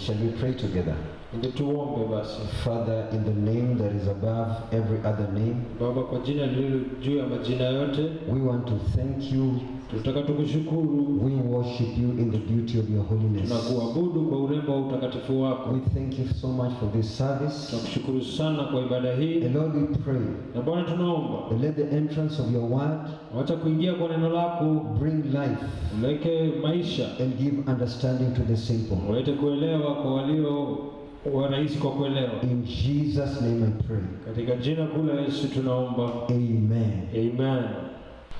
Shall we pray together? Tuombe basi. Father, in the name that is above every other name, Baba, kwa jina lililo juu ya majina yote, we want to thank you. tunataka tukushukuru. We worship you in the beauty of your holiness. Tunakuabudu kwa urembo wa utakatifu wako. We thank you so much for this service. Tunakushukuru sana kwa ibada hii. And Lord, we pray Na Bwana, tunaomba that let the entrance of your word wacha kuingia kwa neno lako bring life ulete maisha and give understanding to the simple. ulete kuelewa kwa walio warahisi kwa kuelewa. In Jesus' name I pray. Katika jina kuu la Yesu tunaomba. Amen. Amen.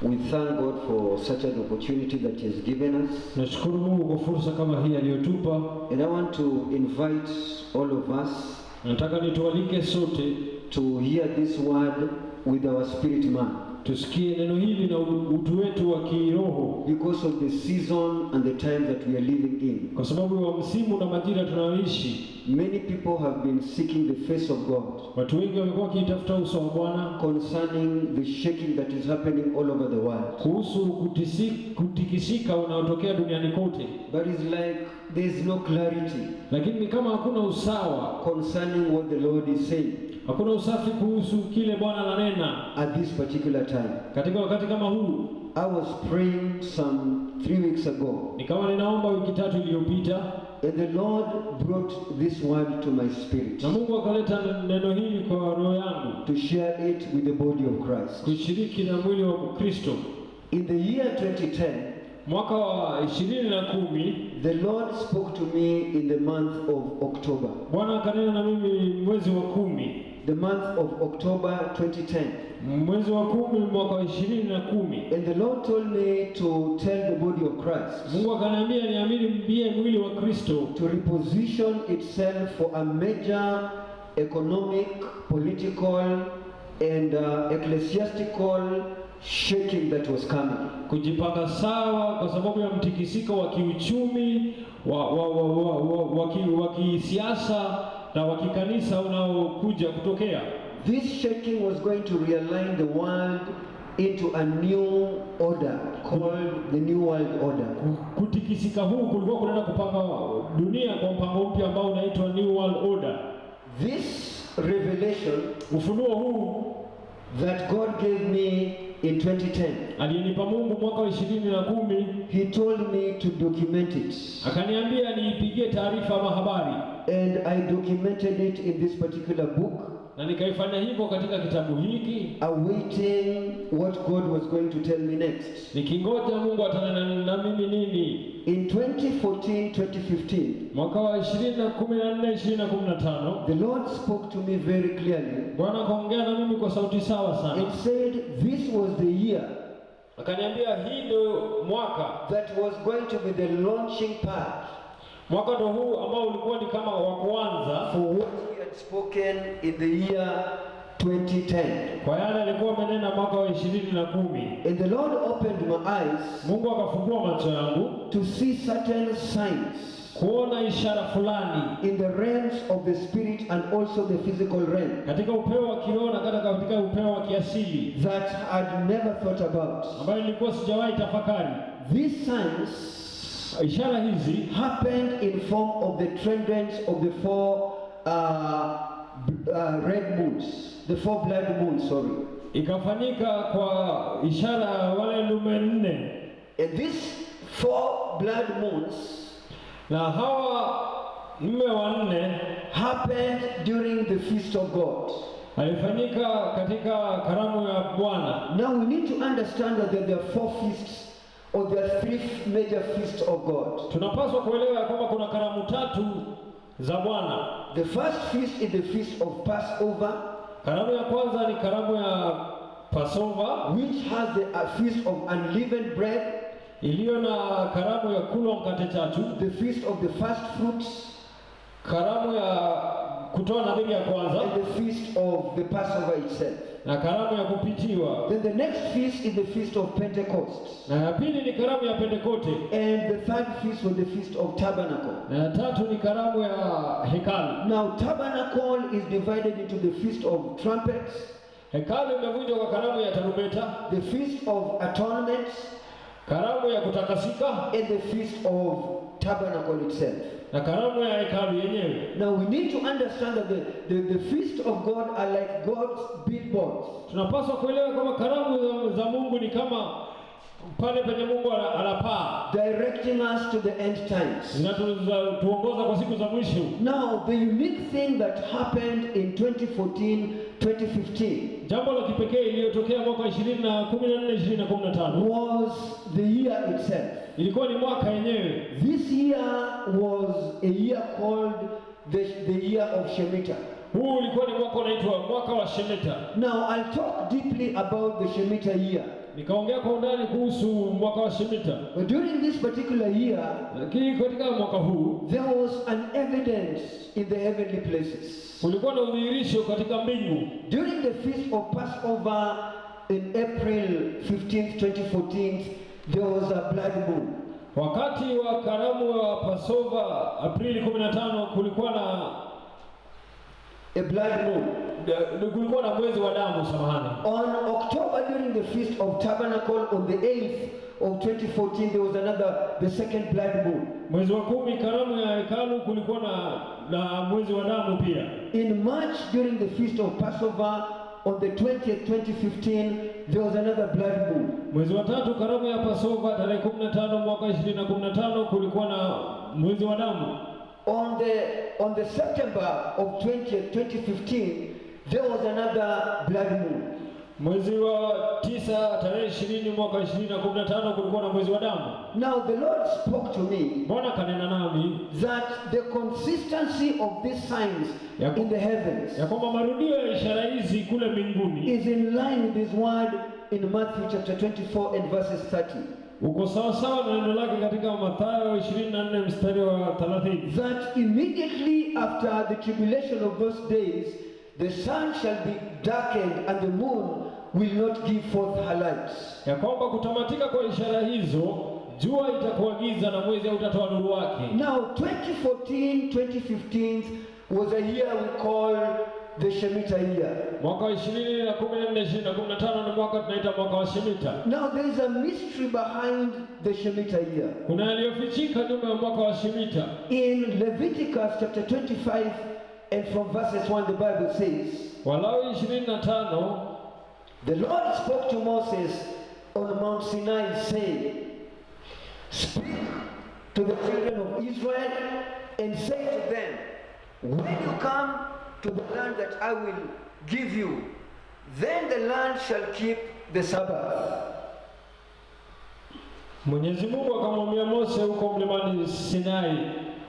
We thank God for such an opportunity that He has given us. Nashukuru Mungu kwa fursa kama hii aliyotupa. And I want to invite all of us Nataka nitualike sote to hear this word with our spirit man, tusikie neno hili na utu wetu wa kiroho, because of the season and the time that we are living in. kwa sababu ya msimu na majira tunayoishi. Many people have been seeking the face of God Watu wengi wamekuwa wakitafuta uso wa Bwana concerning the shaking that is happening all over the world. kuhusu kutikisika unaotokea duniani kote, But it's like there is no clarity lakini ni kama hakuna usawa concerning what the Lord is saying hakuna usafi kuhusu kile Bwana ananena at this particular time. katika wakati kama huu. I was praying some 3 weeks ago, Nikawa ninaomba wiki 3 iliyopita, and the Lord brought this word to my spirit na Mungu akaleta neno hili kwa roho yangu to share it with the body of Christ. kushiriki na mwili wa Kristo. In the year 2010, Mwaka wa 2010 the Lord spoke to me in the month of October. Bwana akanena na mimi mwezi wa 10, The month of October 2010. mwezi wa 10 mwaka wa 2010. And the Lord told me to tell the body of Christ Mungu akaniambia niamini mbie mwili wa Kristo to reposition itself for a major economic, political and ecclesiastical shaking that was coming. kujipanga sawa kwa sababu ya mtikisiko wa kiuchumi, wa kisiasa na wa kikanisa unaokuja kutokea. This shaking was going to realign the world into a new order called the New World Order. Kutikisika huu kulikuwa kunaenda kupanga dunia kwa mpango mpya ambao unaitwa New World Order. This revelation Ufunuo huu that God gave me in 2010, aliyenipa Mungu mwaka wa 2010, He told me to document it. akaniambia niipigie taarifa ama habari, And I documented it in this particular book, na nikaifanya hivyo katika kitabu hiki, awaiting what God was going to tell me next. nikingoja Mungu atanena na mimi nini. In 2014-2015, Mwaka wa 2014-2015 the Lord spoke to me very clearly. Bwana akaongea na mimi kwa sauti sawa sana. It said this was the year Akaniambia hii ndio mwaka, that was going to be the launching pad mwaka ndio huu ambao ulikuwa ni kama wa kwanza for what He had spoken in the year 2010. kwa yale alikuwa amenena mwaka wa 2010. And the Lord opened my eyes Mungu akafungua macho yangu to see certain signs kuona ishara fulani in the realms of the spirit and also the physical realm katika upeo wa kiroho na katika upeo wa kiasili that I'd never thought about. ambayo nilikuwa sijawahi tafakari. These signs Ishara hizi happened in form of the tridents of the four red moons, the four blood moons, sorry. ikafanyika kwa ishara ya wale lume 4, And these four blood moons na hawa mume wa 4 happened during the feast of God. alifanyika katika karamu ya Bwana. Now we need to understand that there are 4 feasts, or there are 3 major feasts of God. Tunapaswa kuelewa kwamba kuna karamu 3 za Bwana. The first feast is the feast of Passover, Karamu ya kwanza ni karamu ya Passover, which has the feast of unleavened bread, iliyo na karamu ya kula mkate 3, the feast of the first fruits, karamu ya kutoa nadhiri ya kwanza, and the feast of the Passover itself. na karamu ya kupitiwa. Then the next feast is the feast of Pentecost, Na ya pili ni karamu ya Pentekote, and the third feast was the feast of Tabernacle. na ya tatu ni karamu ya hekalu. Now Tabernacle is divided into the feast of trumpets, Hekalu imevunjwa kwa karamu ya tarumbeta, the feast of atonement, karamu ya kutakasika, and the Feast of Tabernacle itself. na karamu ya hekalu yenyewe. Now we need to understand that the feast of God are like God's billboards. Tunapaswa kuelewa kama karamu za Mungu ni kama pale penye Mungu anapaa, directing us to the end times. Zinatuongoza kwa siku za mwisho. Now the unique thing that happened in 2014-2015 jambo la kipekee iliyotokea mwaka 2014-2015 was the year itself. Ilikuwa ni mwaka yenyewe. This year was a year called the year of Shemitah. Huu ulikuwa ni mwaka unaitwa mwaka wa Shemitah. Now I'll talk deeply about the Shemitah year. Nikaongea kwa undani kuhusu mwaka wa Shemitah. But during this particular year, lakini katika mwaka huu there was an evidence in the heavenly places. Kulikuwa na udhihirisho katika mbingu. During the feast of Passover in April 15th, 2014, there was a blood moon. Wakati wa karamu wa Passover Aprili 15 kulikuwa na a blood moon. Kulikuwa na mwezi wa damu, samahani. On October, during the Feast of Tabernacle on the 8th of 2014, there was the second blood moon. Mwezi wa 10 karamu ya hekalu kulikuwa na mwezi wa damu pia. In March, during the Feast of Passover on the 20th, 2015, there was another blood moon. Mwezi wa 3 karamu ya Passover tarehe 15 mwaka 2015 kulikuwa na mwezi wa damu. On the September of 20th, 2015, there was another blood moon. Mwezi wa 9 tarehe 20 mwaka 2015 kulikuwa na mwezi wa damu. Now the Lord spoke to me. Bwana kanena nami that the consistency of these signs in the heavens ya kwamba marudio ya ishara hizi kule mbinguni is in line with his word in Matthew chapter 24 and verses 30. Uko sawa sawa na neno lake katika Mathayo 24 mstari wa 30. That immediately after the tribulation of those days, the sun shall be darkened and the moon will not give forth her light. Ya kwamba kutamatika kwa ishara hizo, jua itakuwa giza na mwezi hautatoa nuru wake. Now 2014-2015 was a year we call the Shemitah year. Mwaka 2014-2015 ni mwaka tunaita mwaka wa Shemitah. Now there is a mystery behind the Shemitah year. Kuna yaliyofichika nyuma ya mwaka wa Shemitah. In Leviticus chapter 25 and from verses 1, the Bible says, Walawi 25, the Lord spoke to Moses on Mount Sinai, saying, speak to the children of Israel and say to them, when you come to the land that I will give you, then the land shall keep the Sabbath. Mwenyezi Mungu akamwambia Mose huko mlimani Sinai,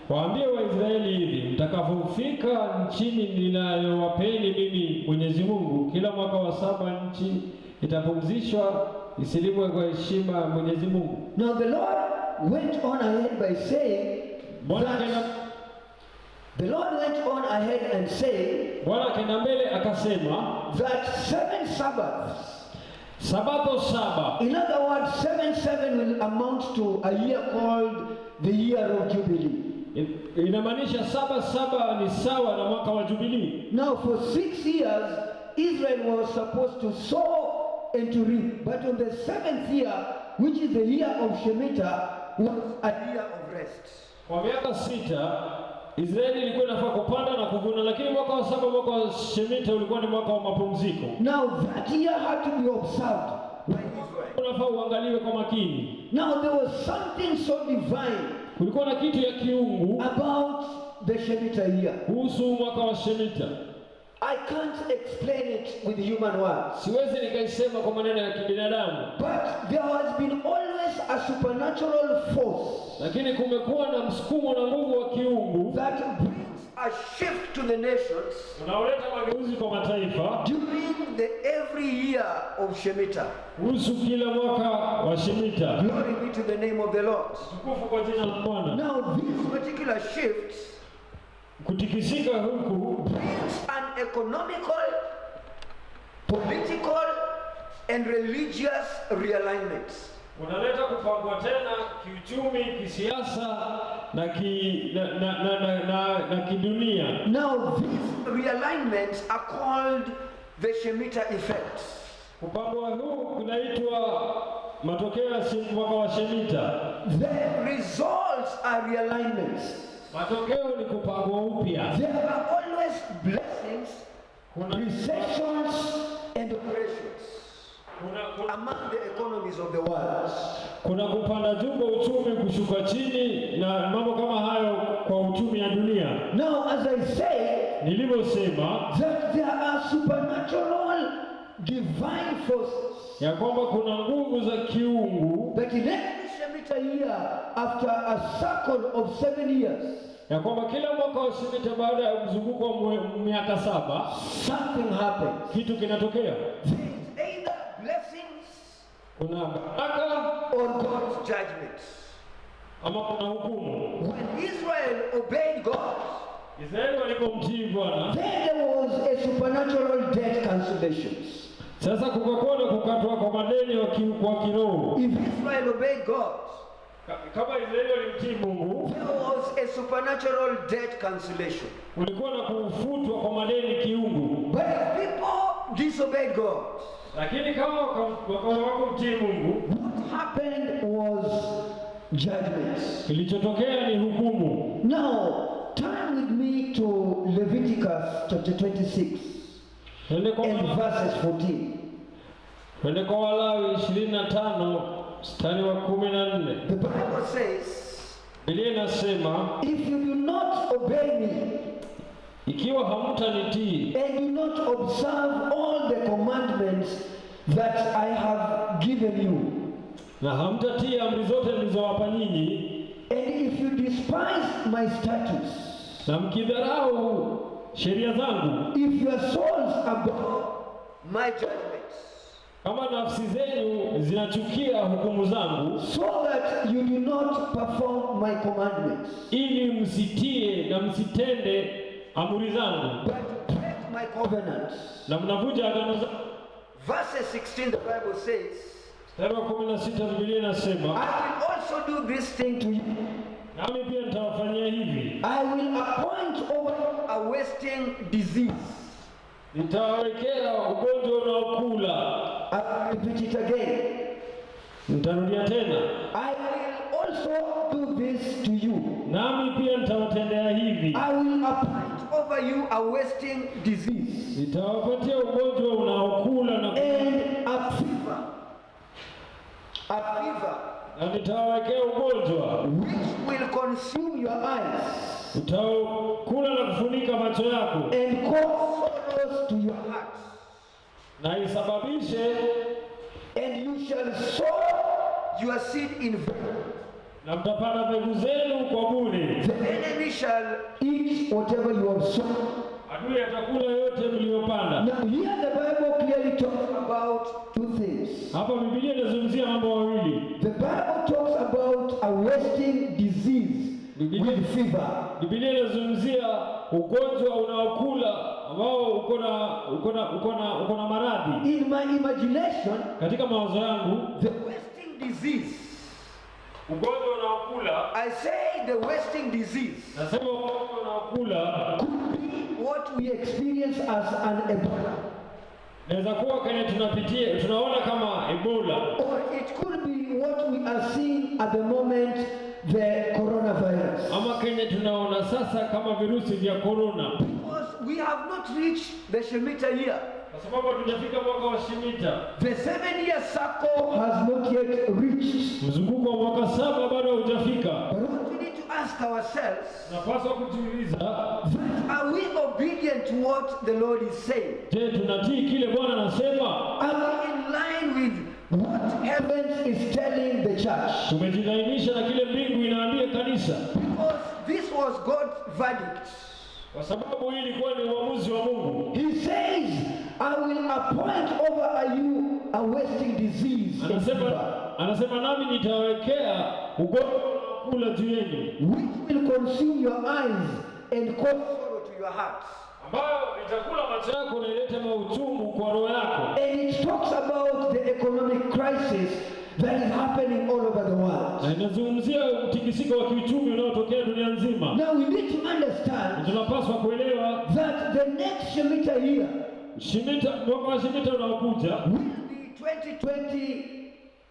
waambie Waisraeli hivi, mtakapofika nchini ninayowapeni mimi Mwenyezi Mungu, kila mwaka wa 7 nchi itapumzishwa, isilimwe kwa heshima ya Mwenyezi Mungu. Now the Lord went on ahead by saying the Lord went on ahead and said, Bwana kenda mbele akasema that 7 Sabbaths, Sabato 7. in other words, 7 will amount to a year called the year of Jubilee. Inamaanisha 7 ni sawa na mwaka wa Jubilee. Now for 6 years, Israel was supposed to sow and to reap. But on the 7th year, which is the year of Shemitah, was a year of rest. Kwa miaka 6 Israeli ilikuwa inafaa kupanda na kuvuna, lakini mwaka wa 7, mwaka wa Shemitah ulikuwa ni mwaka wa mapumziko. Now that year had to be observed by Israel. Unafaa uangaliwe kwa makini. Now there was something so divine Kulikuwa na kitu ya kiungu about the Shemitah year. kuhusu mwaka wa Shemitah. I can't explain it with human words. Siwezi nikaisema kwa maneno ya kibinadamu. But there has been always a supernatural force, Lakini kumekuwa na msukumo na nguvu wa kiungu that brings a shift to the nations unaoleta mageuzi kwa mataifa during every year of Shemitah. kuhusu kila mwaka wa Shemitah. Glory be to the name of the Lord. Tukufu kwa jina la Bwana. Now this particular shift Kutikisika huku brings an economical, political and religious realignment. unaleta kupangwa tena kiuchumi, kisiasa na kidunia. Now these realignments are called the Shemitah effect. Kupangwa huu kunaitwa matokeo ya mwaka wa Shemitah, the results are realignments. matokeo ni kupangwa upya. There are always blessings, recessions, and operations among the economies of the world. Kuna kupanda juu kwa uchumi, kushuka chini, na mambo kama hayo kwa uchumi ya dunia. Now, as I say, nilivyosema that there are supernatural divine forces, ya kwamba kuna nguvu za kiungu, that in every Shemitah year, after a cycle of 7 years, ya kwamba kila mwaka wa Shemitah baada ya mzunguko wa miaka 7, something happens. kitu kinatokea. There is either blessings Kuna baraka or God's judgment. ama kuna hukumu. When Israel obeyed God, Israeli walipomtii Bwana, then there was a supernatural debt cancellations. sasa kukakuwa na kukatwa kwa madeni kwa kiroho. If Israel obeyed God, Kama Israeli walimtii Mungu, there was a supernatural debt cancellation. kulikuwa na kufutwa kwa madeni kiungu. But if people disobeyed God, Lakini kama wakamtii Mungu, what happened was judgment. kilichotokea ni hukumu. Now, turn with me to Leviticus chapter 26 Twende and kwa verses 14. Walawi 25 mstari wa 14. The Bible says, Biblia inasema, if you do not obey me ikiwa hamtanitii and do not observe all the commandments that I have given you, na hamtatii amri zote nilizowapa nyinyi, and if you despise my statutes, na mkidharau sheria zangu, if your souls abhor my judgments, kama nafsi zenu zinachukia hukumu zangu, so that you do not perform my commandments, ili msitie na msitende amri zangu, but break my covenants. na mnavunja agano zangu. Verse 16, the Bible says, Mstari wa 16 Biblia inasema, I will also do this thing to you. nami pia nitawafanyia hivi, I will appoint over you a wasting disease. nitawawekea ugonjwa unaokula. I will repeat it again. Nitarudia tena, I will also do this to you. nami pia nitawatendea hivi, I will appoint over you a wasting disease nitawapatia ugonjwa unaokula na and a fever. A fever na nitawawekea ugonjwa which will consume your eyes utaokula na kufunika macho yako, and cause sorrows to your heart. na isababishe, And you shall sow your seed in vain. na mtapanda mbegu zenu kwa bure. The enemy shall eat whatever you have sown. Adui atakula yote mliyopanda. Now here the Bible clearly talks about two things. Hapa Biblia inazungumzia mambo mawili. The Bible talks about a wasting disease with fever. Biblia inazungumzia ugonjwa unaokula ambao uko na maradhi. In my imagination, Katika mawazo yangu, the wasting disease, ugonjwa unaokula, I say the wasting disease, nasema ugonjwa unaokula could be what we experience as an Ebola. naweza kuwa kwenye tunaona kama Ebola, Or it could be what we are seeing at the moment, the coronavirus. ama kwenye tunaona sasa kama virusi vya corona, Because we have not reached the Shemitah year. kwa sababu hatujafika mwaka wa Shemitah. The 7-year cycle has not yet reached. Mzunguko wa mwaka 7 bado haujafika. But what we need to ask ourselves, Tunapaswa kujiuliza, are we obedient to what the Lord is saying? je, tunatii kile Bwana anasema? Are we in line with what heaven is telling the church? Tumejilainisha na kile mbingu inaambia kanisa? Because this was God's verdict. Kwa sababu hii ilikuwa ni uamuzi wa Mungu. He says, I will appoint over you a wasting disease and fever, Anasema nami nitawekea ugonjwa unaokula juu yenu, which will consume your eyes and cause sorrow to your heart. ambayo itakula macho yako na ilete mauchungu kwa roho yako. And it talks about the economic crisis that is happening all over the world. Na inazungumzia mtikisiko wa kiuchumi unaotokea dunia nzima. Now we need to understand Tunapaswa kuelewa that the next Shemitah year mwaka wa Shemitah unaokuja will be 2020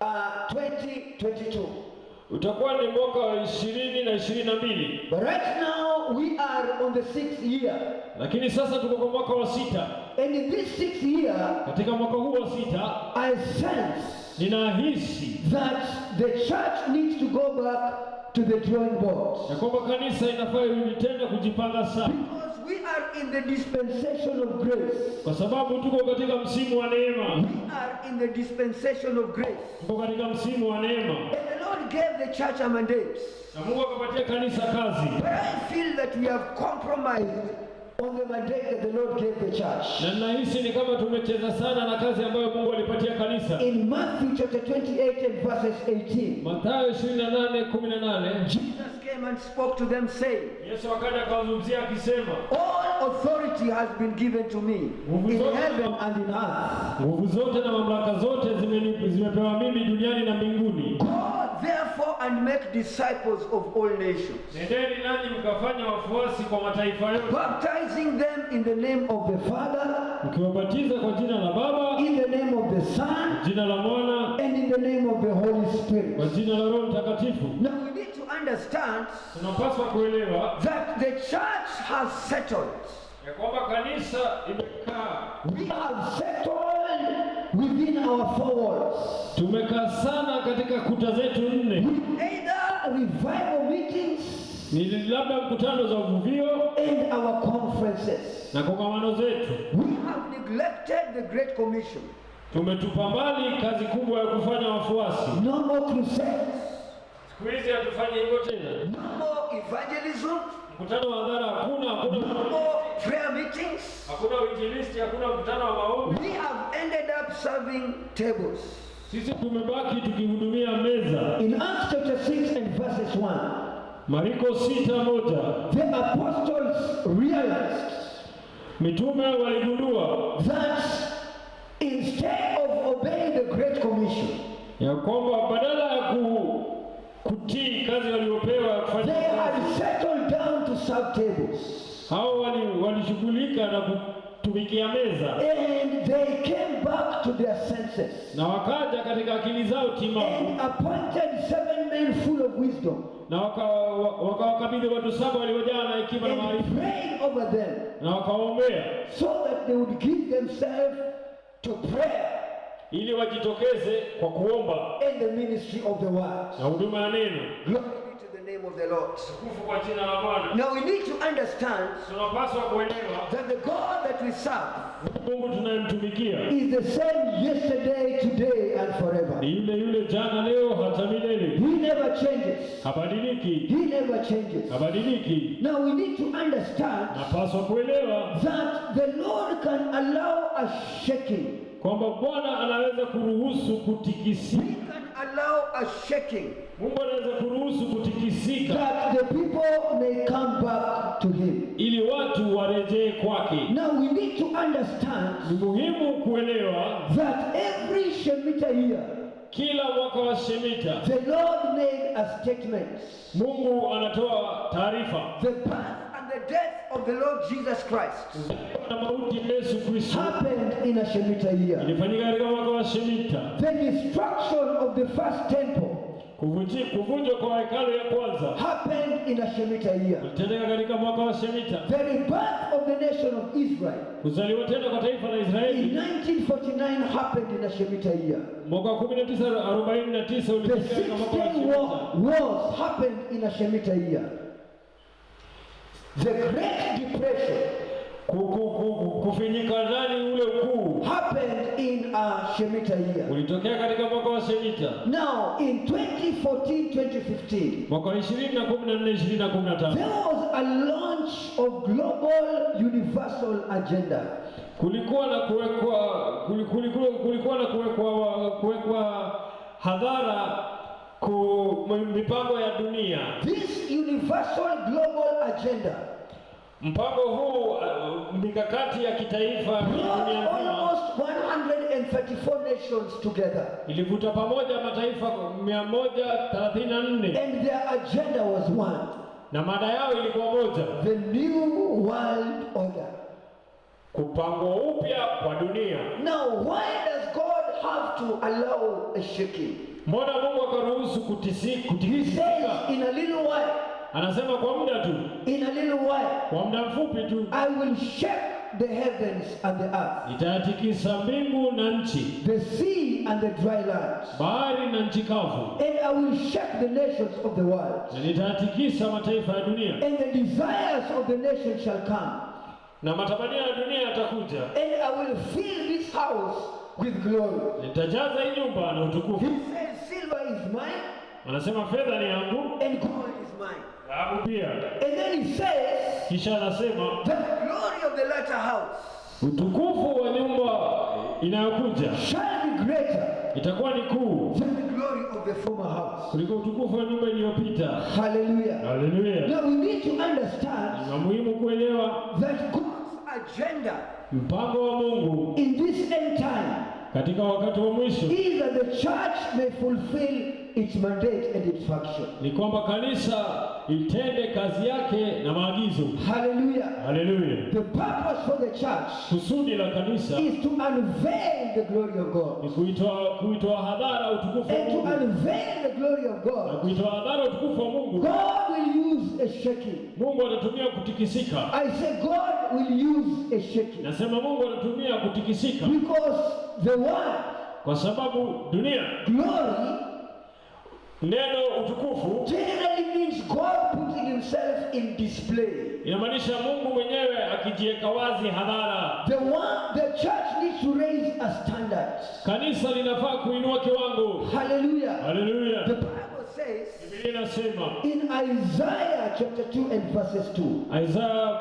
2022. Utakuwa ni mwaka wa 2022. But right now we are on the 6th year. Lakini sasa tuko kwa mwaka wa 6. And in this 6th year, katika mwaka huu wa 6, I sense ninahisi that the church needs to go back to the drawing board. ya kwamba kanisa inafaa irudi tena kujipanga sana. Because we are in the dispensation of grace. Kwa sababu tuko katika msimu wa neema. We are in the dispensation of grace. Tuko katika msimu wa neema. And the Lord gave the church a mandate. Na Mungu akapatia kanisa kazi. But I feel that we have compromised on the mandate that the Lord gave the church. Na ninahisi ni kama tumecheza sana na kazi ambayo Mungu alipatia kanisa. In Matthew chapter 28 and verses 18, Mathayo 28:18, Jesus came and spoke to them saying, Yesu akaja akawazungumzia akisema, all authority has been given to me in heaven and in earth. nguvu zote na mamlaka zote zimepewa mimi duniani na mbinguni. Go therefore and make disciples of all nations, Nendeni nanyi mkafanya wafuasi kwa mataifa yote, baptizing them in the name of the Father, mkiwabatiza kwa jina la Baba, in the name of the Son, jina la Mwana, and in the name of the Holy Spirit. kwa jina la Roho Mtakatifu. Now we need to understand Tunapaswa kuelewa that the church has settled. ya kwamba kanisa imekaa. We have settled within our four walls. Tumekaa sana katika kuta zetu 4. Either revival meetings Ni labda mkutano za uvuvio and our conferences. na kongamano zetu. We have neglected the Great Commission. Tumetupa mbali kazi kubwa ya kufanya wafuasi. No more crusades. Siku hizi hatufanyi hivyo tena. No more evangelism. Mkutano wa hadhara hakuna, No more prayer meetings. hakuna uinjilisti, hakuna mkutano wa maombi. We have ended up serving tables. Sisi tumebaki tukihudumia meza. In Acts chapter 6 and verses 1, Marko 6:1, the apostles realized mitume waligundua that instead of obeying the Great Commission, ya kwamba badala ya kutii kazi waliopewa kufanya, they had settled down to serve tables. hao walishughulika na kutumikia meza, And they came back to their senses na wakaja katika akili zao timamu, and appointed 7 men full of wisdom na wakawakabidhi watu 7 waliojaa na hekima na maarifa, and prayed over them na wakaombea so that they would give themselves to prayer ili wajitokeze kwa kuomba in the ministry of the word. na huduma ya neno. Glory be to the name of the Lord. Tukufu kwa jina la Bwana. Now we need to understand Tunapaswa kuelewa that the God that we serve Mungu tunayemtumikia is the same yesterday, today, and forever. ni yule yule jana, leo, hata milele. He never changes. Habadiliki, He never changes. habadiliki. Now we need to understand Napaswa kuelewa that the Lord can allow a shaking. kwamba Bwana anaweza kuruhusu kutikisika. He can allow a shaking Mungu anaweza kuruhusu kutikisika that the people may come back to Him. ili watu warejee kwake. Now we need to understand Ni muhimu kuelewa that every Shemitah year, kila mwaka wa Shemitah the Lord made a statement. Mungu anatoa taarifa. The birth and the death of the Lord Jesus Christ Na mauti ya Yesu Kristo happened in a Shemitah year. ilifanyika katika mwaka wa Shemitah. The destruction of the first temple Kuvunjwa kwa hekalu ya kwanza happened in a Shemitah year. ilitendeka katika mwaka wa Shemitah. The rebirth of the nation of Israel Kuzaliwa tena kwa taifa la in Israeli 1949 happened in a Shemitah year. mwaka wa 1949 The ulitendeka katika mwaka wa Six-Day Shemitah. Wars happened in a Shemitah year. The Great Depression Kufinyika ndani ule ukuu happened in a Shemitah year. ulitokea katika mwaka wa Shemitah. Now, in 2014-2015, Mwaka wa 2014-2015 there was a launch of global universal agenda. kulikuwa na kuwekwa hadhara mipango ya dunia. This universal global agenda Mpango huu mikakati ya kitaifa brought dunia nzima almost 134 nations together, ilivuta pamoja mataifa 134 and their agenda was one: na mada yao ilikuwa moja, the new world order. kupangwa upya kwa dunia. Now, why does God have to allow a shaking? Mbona Mungu akaruhusu He kutikisika? says, in a little while, Anasema kwa muda tu, in a little while, kwa muda mfupi tu, I will shake the heavens and the earth, nitatikisa mbingu na nchi, the sea and the dry land, bahari na nchi kavu, and I will shake the nations of the world, na nitatikisa mataifa ya dunia, and the desires of the nations shall come, na matamanio ya dunia yatakuja, and I will fill this house with glory. nitajaza hii nyumba na utukufu. He says, silver is mine, Anasema fedha ni yangu, and gold is mine. dhahabu pia. And then he says, Kisha anasema the glory of the latter house utukufu wa nyumba inayokuja shall be greater itakuwa ni kuu than the glory of the former house. kuliko utukufu wa nyumba iliyopita. Hallelujah. Haleluya! Now we need to understand Ni muhimu kuelewa that God's agenda mpango wa Mungu in this end time katika wakati wa mwisho is that the church may fulfill its mandate and its function. ni kwamba kanisa itende kazi yake na maagizo. Hallelujah. Haleluya! The purpose for the church Kusudi la kanisa is to unveil the glory of God. ni kuitoa hadhara utukufu wa And to Mungu, unveil the glory of na God, kuitoa hadhara utukufu wa Mungu. God will use a shaking. Mungu atatumia kutikisika. I say God will use a shaking. Nasema Mungu anatumia kutikisika Because the word kwa sababu dunia, glory neno utukufu generally means God putting himself in display. inamaanisha Mungu mwenyewe akijiweka wazi hadhara. The church needs to raise a standard. Kanisa linafaa kuinua kiwango. Hallelujah. Haleluya! The Bible says Biblia inasema in Isaiah chapter 2 and verses 2 Isaya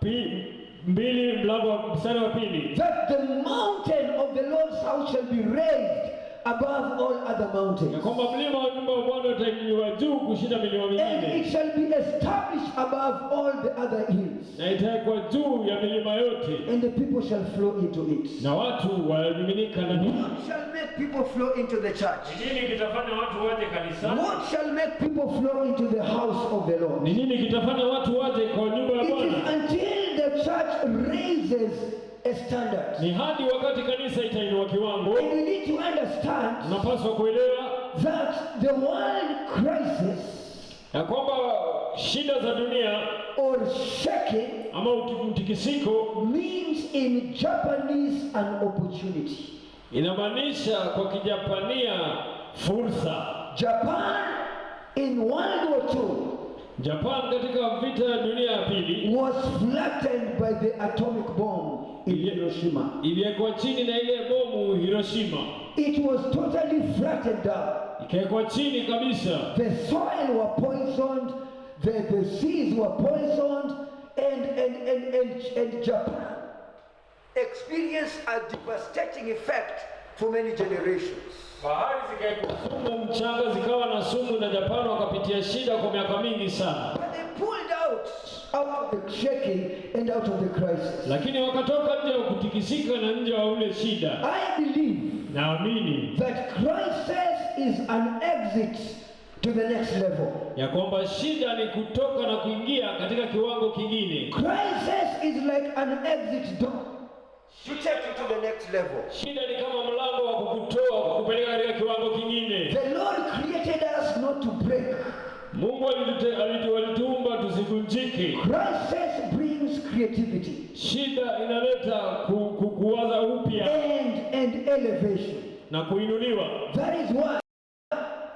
2 mstari wa 2 that the mountain of the Lord's house shall be raised above all other ya mountains, kwamba mlima wa nyumba ya Bwana utainuliwa juu kushinda milima and mingine, it shall be established above all the other hills, na itawekwa juu ya milima yote, and the people shall flow into it. na watu walimiminika ndani. What shall make people flow into the church? Ni nini kitafanya watu waje kanisani? What shall make people flow into the house of the Lord? Ni nini kitafanya watu waje kwa nyumba ya It is Bwana? until the church raises a standard. Ni hadi wakati kanisa itainua kiwango. And we need to understand Tunapaswa kuelewa that the world crisis ya kwamba shida za dunia or shaking ama mtikisiko means in Japanese an opportunity. inamaanisha kwa Kijapania fursa. Japan in World War II Japan katika vita ya dunia ya pili was flattened by the atomic bomb in Hiroshima. iliwekwa chini na ile bomu Hiroshima, It was totally flattened down. ikawekwa chini kabisa. The soil were poisoned, the seas were poisoned, and Japan experienced a devastating effect for many generations. Bahari zikawekwa sumu, mchanga zikawa na sumu, na Japan wakapitia shida kwa miaka mingi sana. But they pulled out of the shaking and out of the crisis. Lakini wakatoka nje ya kutikisika na nje ya ule shida. I believe Naamini that crisis is an exit to the next level. ya kwamba shida ni kutoka na kuingia katika kiwango kingine. Crisis is like an exit door to take you to the next level. Shida ni kama mlango wa kukutoa kukupeleka katika kiwango kingine. The Lord created us not to break. Mungu alituumba tusivunjike. Crisis brings creativity Shida inaleta kuwaza upya and elevation. na kuinuliwa. That is why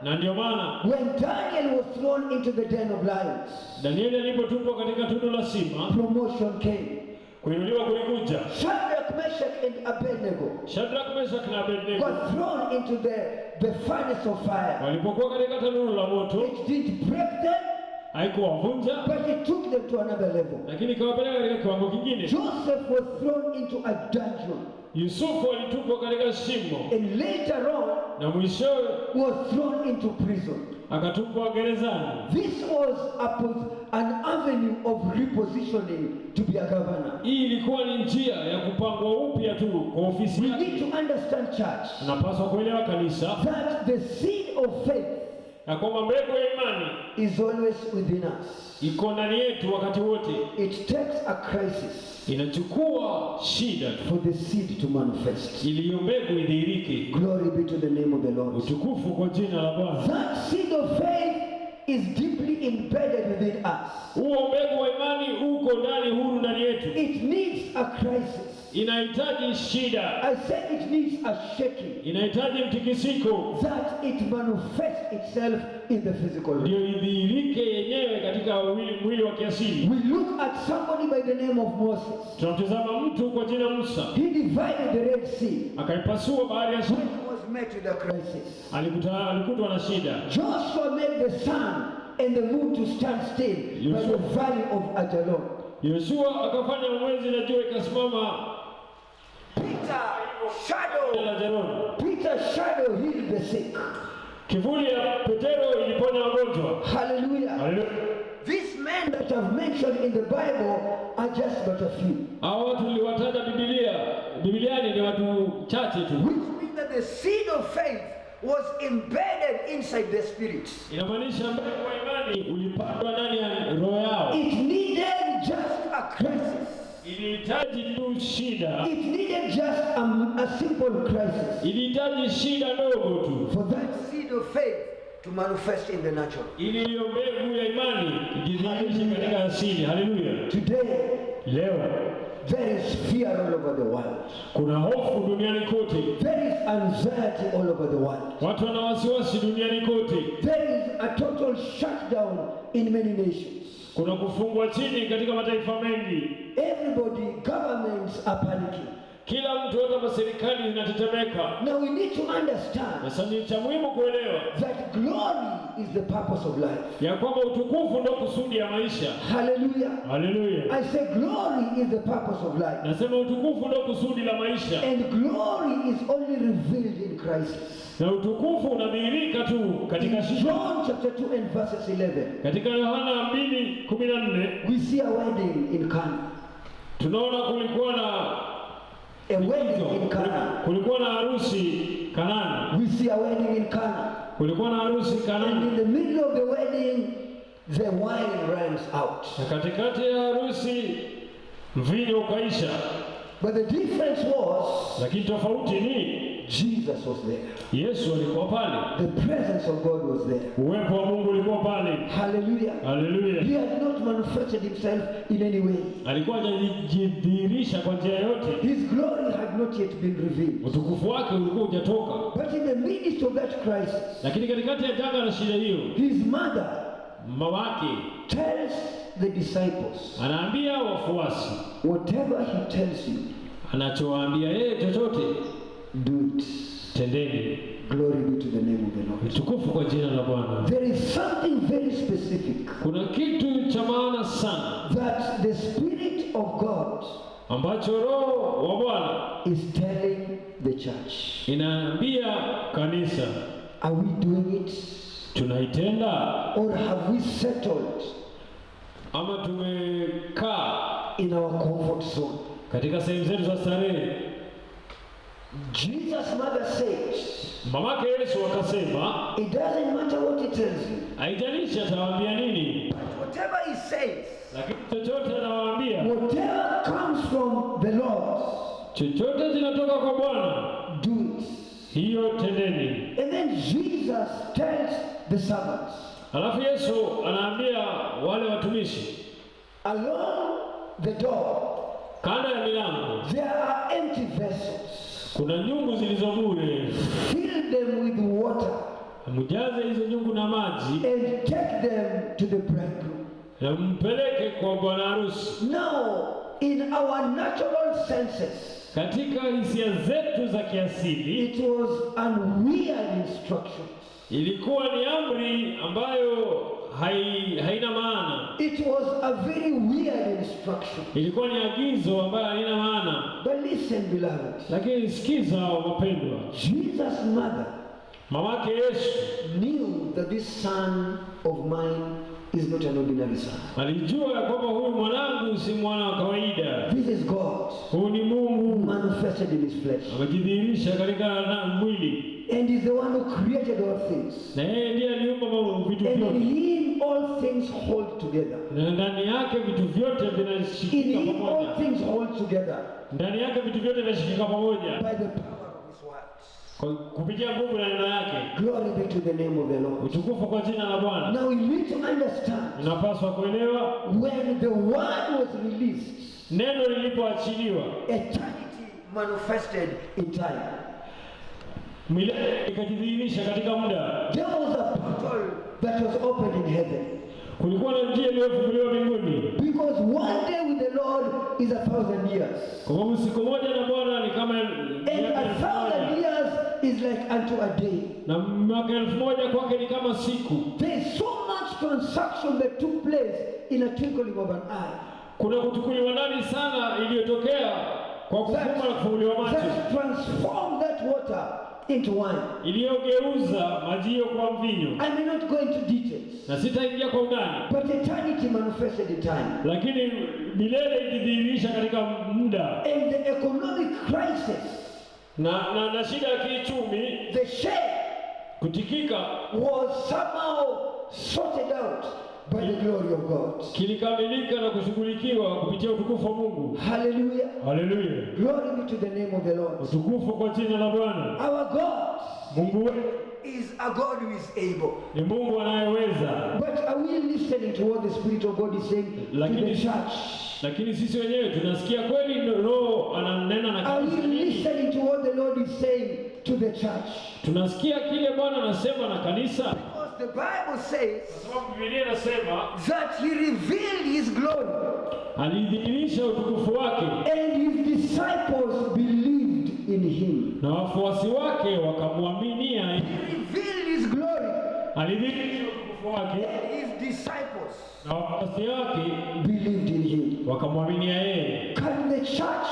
Na ndio maana when Daniel was thrown into the den of lions, Danieli alipotupwa katika tundu la simba, promotion came. kuinuliwa kulikuja. Shadrach, Meshach, and Abednego Shadrach, Meshach na Abednego were thrown into the furnace of fire. walipokuwa katika tanuru la moto, It didn't break them, haikuwavunja but it took them to another level. lakini ikawapeleka katika kiwango kingine. Joseph was thrown into a dungeon, Yusufu alitupwa katika shimo and later on na mwishowe was thrown into prison. akatupwa gerezani. This was an avenue of repositioning to be a governor. Hii ilikuwa ni njia ya kupangwa upya tu kwa ofisi We yake. need to understand, church, Tunapaswa kuelewa kanisa that the seed of faith na kwamba mbegu ya imani is always within us. iko ndani yetu wakati wote. It takes a crisis Inachukua shida for the seed to manifest. ili hiyo mbegu idhihirike. Glory be to the name of the Lord. Utukufu kwa jina la Bwana. That seed of faith is deeply embedded within us. Huo mbegu wa imani uko ndani, huru ndani yetu. It needs a crisis. Inahitaji shida. I said it needs a shaking, Inahitaji mtikisiko that it manifests itself in the physical realm. ndio idhihirike yenyewe katika mwili wa kiasili. We look at somebody by the name of Moses. Tunamtazama mtu kwa jina Musa. He divided the Red Sea. Akaipasua bahari ya Shamu. He was met with a crisis. Alikutwa na shida. Joshua made the sun and the moon to stand still by the valley of Ajalon. Yoshua akafanya mwezi na jua ikasimama. Peter's shadow healed the sick. Kivuli ya Petero iliponya wagonjwa. Hallelujah. Hallelujah. These men that I've mentioned in the Bible are just but a few. Hao watu niliwataja Biblia ni watu chache tu. Which means that the seed of faith was embedded inside the spirit. Inamaanisha mbegu wa imani ulipandwa ndani ya roho yao. It needed just a crisis. Ilihitaji tu shida. It needed just a simple crisis. Ilihitaji shida ndogo tu. For that seed of faith to manifest in the natural. Ili hiyo mbegu ya imani idhihirishe katika asili. Hallelujah. Today, leo there is fear all over the world. Kuna hofu duniani kote. There is anxiety all over the world. Watu wana wasiwasi duniani kote. There is a total shutdown in many nations. Kuna kufungwa chini katika mataifa mengi. Everybody, governments are panicking. Kila mtu, hata serikali zinatetemeka. Now we need to understand Sasa ni cha muhimu kuelewa that glory is the purpose of life. ya kwamba utukufu ndio kusudi ya maisha. Hallelujah. Hallelujah. I say glory is the purpose of life. Nasema utukufu ndio kusudi la maisha. And glory is only revealed in Christ. Na utukufu unadhihirika tu katika shida. John chapter 2 and verses 11. Katika Yohana 2:14 we see a wedding in Cana. Tunaona kulikuwa na A wedding in Cana. Kulikuwa na harusi Kanani. We see a wedding in Cana. Kulikuwa na harusi And Kanani. in the middle of the wedding, the wine runs out. Na katikati ya harusi mvinyo ukaisha. But the difference was, Lakini tofauti ni Jesus was there. Yesu alikuwa pale. The presence of God was there. Uwepo wa Mungu ulikuwa pale. Hallelujah. Hallelujah. He had not manifested himself in any way. Alikuwa hajajidhihirisha kwa njia yote. His glory had not yet been revealed. Utukufu wake ulikuwa hujatoka. But in the midst of that crisis, Lakini katikati ya janga na shida hiyo, his mother mama wake tells the disciples, anaambia wafuasi, whatever he tells you, anachowaambia yeye chochote do it. tendeni. Glory be to the name of the Lord. Utukufu kwa jina la Bwana. There is something very specific Kuna kitu cha maana sana that the Spirit of God ambacho Roho wa Bwana is telling the church. inaambia kanisa. Are we doing it? Tunaitenda Or have we settled ama tumekaa in our comfort zone? katika sehemu zetu za starehe? Jesus' mother says, Mamake Yesu akasema, it doesn't matter what he tells you. haijalishi atawaambia nini, Whatever he says, lakini chochote anawaambia, whatever comes from the Lord, chochote zinatoka kwa Bwana, do it. hiyo tendeni. And then Jesus tells the servants, Alafu Yesu anaambia wale watumishi, along the door, kando ya milango there are empty vessels. kuna nyungu zilizo bure. Fill them with water Mjaze hizo nyungu na maji and take them to the bridegroom. na mpeleke kwa bwana harusi. Now, in our natural senses, Katika hisia zetu za kiasili, it was unweird instruction. ilikuwa ni amri ambayo haina maana. It was a very weird instruction. Ilikuwa ni agizo ambayo haina maana. But listen, beloved. Lakini sikiza wapendwa, Jesus' mother mamake Yesu knew that this son of mine is not an ordinary son. Alijua kwamba huyu mwanangu si mwana wa kawaida. This is God. Huyu ni Mungu manifested in his flesh. Amejidhihirisha katika mwili. And he's the one who created all things. Na yeye ndiye aliumba vitu vyote. And in him all things hold together. Na ndani yake vitu vyote vinashikika pamoja. In him all things hold together. Ndani yake vitu vyote vinashikika pamoja. By the power of his words. Kupitia nguvu na neno yake. Glory be to the name of the Lord. Utukufu kwa jina la Bwana. Now we need to understand. Unapaswa kuelewa when the word was released, neno lilipoachiliwa, eternity manifested in time. Milele ikajidhihirisha katika muda. There was a portal that was opened in heaven. Kulikuwa na njia iliyofunguliwa mbinguni. Because one day with the Lord is 1,000 years. Kwa sababu siku moja na Bwana ni kama and 1,000 years is like unto a day. Na mwaka 1000 kwake ni kama siku. There is so much transaction that took place in a twinkling of an eye. Kuna kutukuliwa ndani sana iliyotokea kwa kufumba na kufunguliwa macho. That transformed that water into wine. Iliyogeuza maji hiyo kwa mvinyo. I may not go into details. Na sitaingia kwa undani. But eternity manifested in time. Lakini milele ikidhihirisha katika muda. And the economic crisis. Na shida ya kiuchumi, the shame kutikika, was somehow sorted out by the glory of God. Kilikamilika na kushughulikiwa kupitia utukufu wa Mungu. Hallelujah. Hallelujah. Glory be to the name of the Lord. Utukufu kwa jina la Bwana. Our God, Mungu wetu, is a God who is able. Ni Mungu anayeweza. But are we listening to what the Spirit of God is saying to the church? Lakini sisi wenyewe tunasikia kweli Roho ananena na kanisa? Are we listening to what the Lord is saying to the church? Tunasikia kile Bwana anasema na kanisa. Because the Bible says Biblia inasema that he revealed his glory. Alidhihirisha utukufu wake. And his disciples believed in him. Na wafuasi wake wakamwaminia. He revealed his glory. Alidhihirisha utukufu wake. And his disciples na wafuasi wake believed in him. Wakamwaminia yeye. Can the church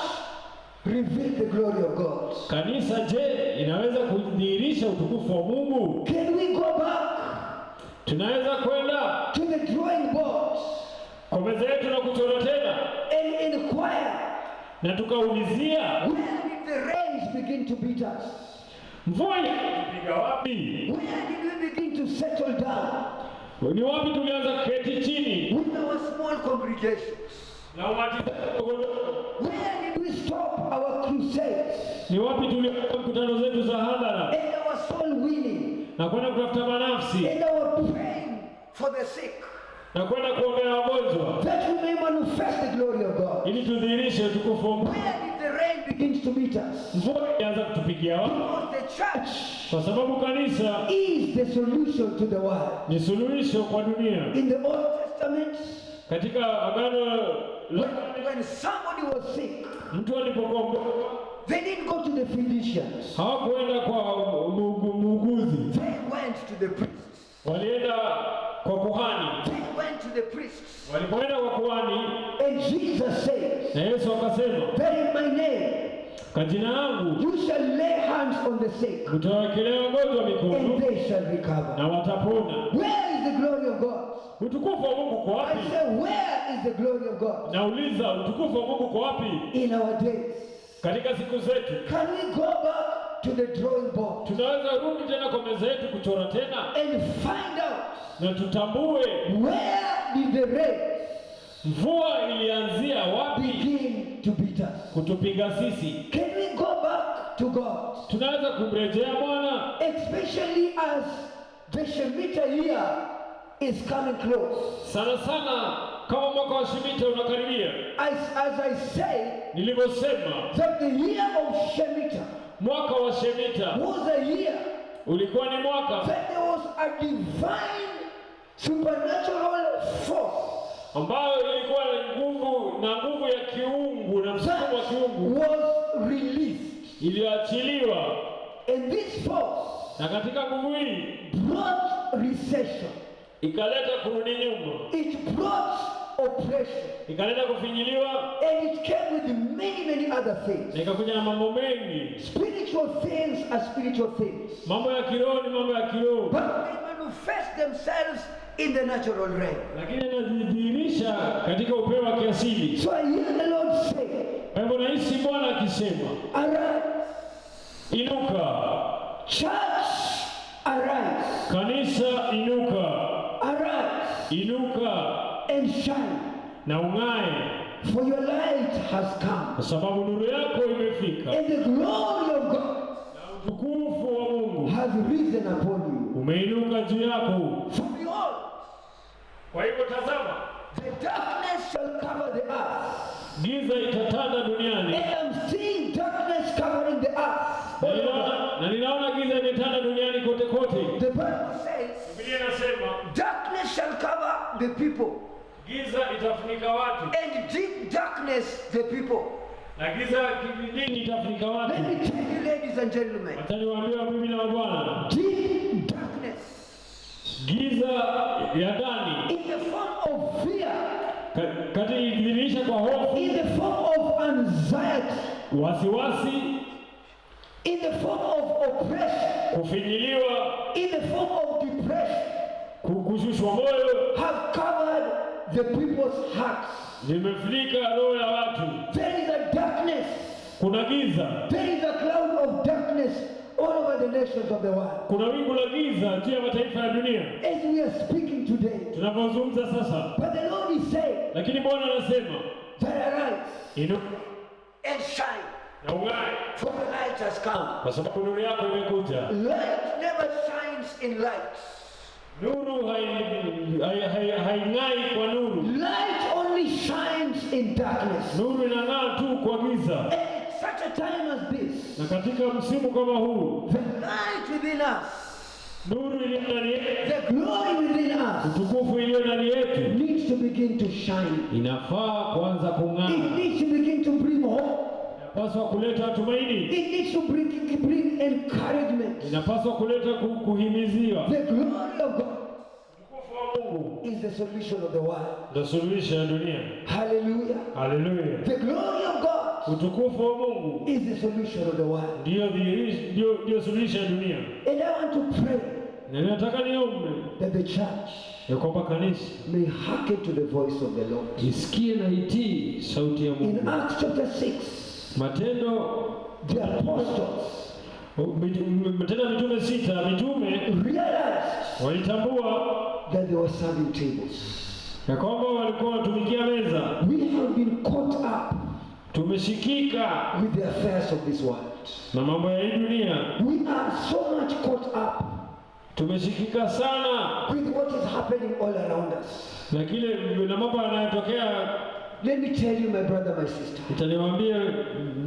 reveal the glory of God? Kanisa je, inaweza kudhihirisha utukufu wa Mungu? Can we go back? Tunaweza kwenda to the drawing board kwa meza yetu na kuchora tena and inquire, na tukaulizia, where did the rains begin to beat us? Mvua ilipiga wapi? Where did we begin to settle down? Ni wapi tulianza kuketi chini? With our small congregations. Na umati mdogo. Where did we stop our crusades? Ni wapi tulianza mkutano zetu za hadhara? And our soul winning. Na kwenda kutafuta manafsi. And our praying for the sick. Na kwenda kuombea wagonjwa. That we may manifest the glory of God. Ili tudhihirishe utukufu wa Mungu. Where did the rain begin to beat us? Mvua ilianza kutupigia wapi? Because the church, kwa sababu kanisa is the solution to the world. Ni suluhisho kwa dunia. In the Old Testament, katika agano when somebody was sick, mtu alipokuwa mgonjwa, they didn't go to the physicians. Hawakuenda kwa muuguzi. They went to the priests. Walienda kwa kuhani. They went to the priests. Walipoenda kwa kuhani, and Jesus said, na Yesu akasema, that in my name, kwa jina langu, you shall lay hands on the sick, mtawakelea wagonjwa mikono, and they shall recover. na watapona. Where is the glory of God? Utukufu wa Mungu kwa wapi? I say, where is the glory of God? Nauliza, utukufu wa Mungu kwa wapi? In our days. Katika siku zetu. Can we go back to the drawing board? Tunaweza rudi tena kwa meza yetu kuchora tena. And find out. Na tutambue. Where did the rain, mvua ilianzia wapi? Begin to beat us. Kutupiga sisi. Can we go back to God? Tunaweza kumrejea Bwana. Especially as the Shemitah year is coming close. Sana sana kama mwaka wa Shemitah unakaribia. As I say, nilivyosema, that the year of Shemitah, mwaka wa Shemitah, was a year, ulikuwa ni mwaka, that there was a divine supernatural force, ambayo ilikuwa na nguvu ya kiungu na msukumo wa kiungu, was released, iliachiliwa. and this force, na katika nguvu hii, brought recession, ikaleta kurudi nyuma, it brought oppression, ikaleta kufinyiliwa, and it came with many other things. na ikakuja na mambo mengi. Spiritual things are spiritual things, mambo ya kiroho ni mambo ya kiroho, but they manifest themselves in the natural realm. lakini anadhihirisha katika upeo wa kiasili. So I hear the Lord say, Kwa hivyo nahisi Bwana akisema, arise, inuka. church, arise, Kanisa inuka. arise, Inuka and shine, na ung'ae, for your light has come, kwa sababu nuru yako imefika, and the glory of God na utukufu wa Mungu has risen upon you. umeinuka juu yako. For behold, Kwa hivyo tazama, the darkness shall cover the earth. giza itatanda duniani. And I'm seeing darkness covering the earth. Na ninaona giza imetanda duniani kote kote. The Bible says, Biblia inasema darkness shall cover the people, giza itafunika watu, and deep darkness the people. na giza kidini itafunika watu. Let me tell you, ladies and gentlemen, Acha niwaambie bibi na mabwana, deep darkness giza ya ndani in the form of fear, ikidhihirisha kwa hofu, in the form of anxiety, wasiwasi, in the form of oppression, kufinyiliwa, in the form of depression, kushushwa moyo, have covered the people's hearts. zimefunika roho ya watu. There is a darkness, Kuna giza, there is a cloud of darkness all over the nations of the world. kuna wingu la giza juu ya mataifa ya dunia As we are speaking today, tunapozungumza sasa. but the Lord is saying Lakini Bwana anasema, that arise inuka and shine, na ung'ae, for the light has come. kwa sababu nuru yako imekuja. Light never shines in light. Nuru haing'ai kwa nuru. Light only shines in darkness. Nuru inang'aa tu kwa giza. And at such a time as this, Na katika msimu kama huu, the light within us, nuru iliyo ndani yetu, the glory within us, utukufu iliyo ndani yetu, needs to begin to shine. inafaa kuanza It kung'aa. needs to begin to bring hope. Inapaswa kuleta tumaini. It needs to bring encouragement. Inapaswa kuleta kuhimiziwa. The glory of God Utukufu wa Mungu is the solution of the world. ndio suluhisho ya dunia. Hallelujah. Haleluya. The glory of God Utukufu wa Mungu is the solution of the world. ndio suluhisho ya dunia. And I want to pray Na nataka niombe that the church ya kwamba kanisa may hearken to the voice of the Lord. isikie na itii sauti ya In Mungu. Acts chapter 6, Matendo the apostles Matendo ya Mitume 6, mitume realized walitambua that they were serving tables. ya kwamba walikuwa wanatumikia meza. We have been caught up Tumeshikika with the affairs of this world. na mambo ya hii dunia. We are so much caught up Tumeshikika sana with what is happening all around us. na kile na mambo yanayotokea. Let me tell you, my brother, my sister, Nitaniwaambia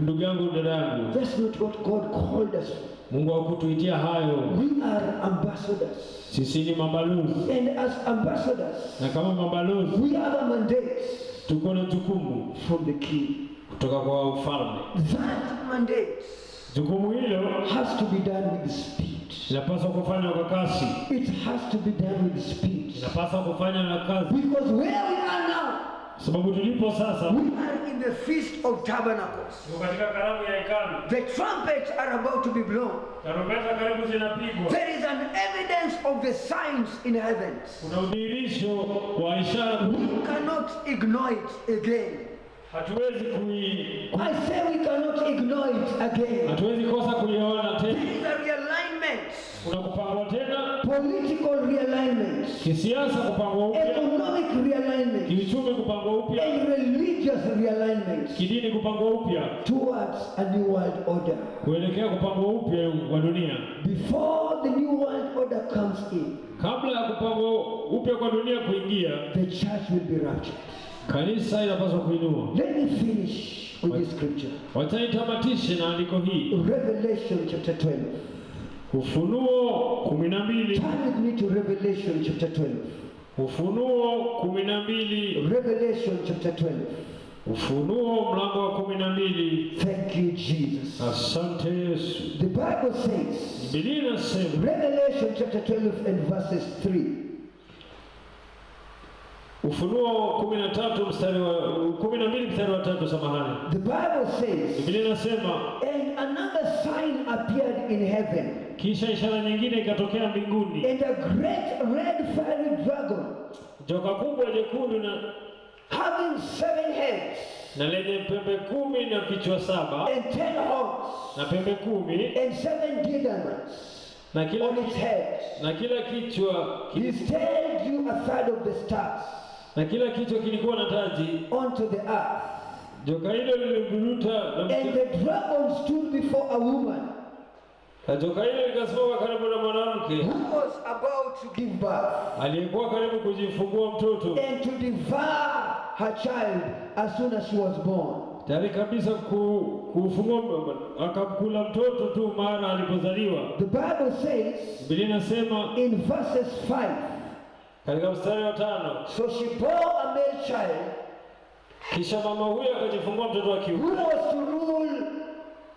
ndugu yangu, dada yangu, that's not what God called us for. Mungu hakutuitia hayo. We are ambassadors. Sisi ni mabalozi, And as ambassadors, na kama mabalozi we have a mandate tuko na jukumu from the king. kutoka kwa ufalme. That mandate Jukumu hilo has to be done with speed. inapaswa kufanywa kwa kasi, It has to be done with speed. inapaswa kufanywa na kasi, Because where we are now, sababu tulipo sasa we are in the Feast of Tabernacles. tuko katika karamu ya hekalu. The trumpets are about to be blown. Tarumbeta karibu zinapigwa. There is an evidence of the signs in heavens. Kuna udhihirisho wa ishara, We cannot ignore it again. hatuwezi I say we cannot ignore it again. hatuwezi kosa kuiona There tena. is a realignment, Kuna kupangwa tena political realignment, kisiasa, kupangwa upya economic realignment, kiuchumi, kupangwa upya and religious realignment kidini, kupangwa upya towards a new world order. kuelekea kupangwa upya wa dunia. Before the new world order comes in, Kabla ya kupangwa upya kwa dunia kuingia, the church will be raptured. kanisa inapaswa kuinua. Let me finish with this scripture. Wacha nitamatishe na andiko hii, Revelation chapter 12. Ufunuo 12. Turn with me to Revelation chapter 12. Ufunuo 12. Revelation chapter 12. Ufunuo mlango wa 12. Thank you, Jesus. Asante Yesu. The Bible says, Biblia inasema, Revelation chapter 12 and verses 3. Ufunuo 13 mstari wa 12 mstari wa 3, samahani. The Bible says, Biblia inasema, and another sign appeared in heaven, kisha ishara nyingine ikatokea mbinguni, and a great red fiery dragon joka kubwa jekundu na having 7 heads na lenye pembe 10 na vichwa 7 and 10 horns na pembe 10 and 7 diadems na kila on its head. na kila kichwa His tail drew a third of the stars na kila kichwa kilikuwa na taji onto the earth. joka hilo liliburuta And the dragon stood before a woman na joka hilo likasimama karibu na mwanamke who was about to give birth aliyekuwa karibu kujifungua mtoto and to devour her child as soon as she was born. tayari kabisa kufungua akamkula mtoto tu mara alipozaliwa. The Bible says Biblia inasema in verses 5, katika mstari wa 5, so she bore a male child kisha mama huyo akajifungua mtoto wa who kiume was to rule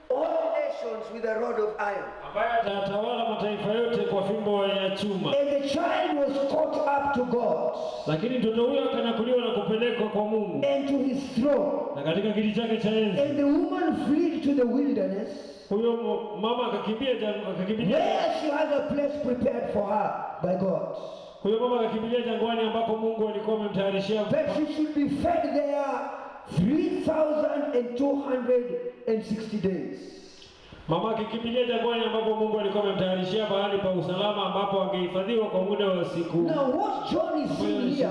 all nations with a rod of iron. ambaye atatawala mataifa yote kwa fimbo ya chuma. And the child was caught up to God Lakini mtoto huyo akanakuliwa na kupelekwa kwa Mungu and to his throne. na katika kiti chake cha enzi. And the woman fled to the wilderness Huyo mama akakimbilia where she has a place prepared for her by God, huyo mama akakimbilia jangwani ambako Mungu alikuwa amemtayarishia that she should be fed there 3,260 days. Mama akikimbilia jangwani ambapo Mungu alikuwa amemtayarishia mahali pa usalama ambapo angehifadhiwa kwa muda wa siku. Now what John is seeing here,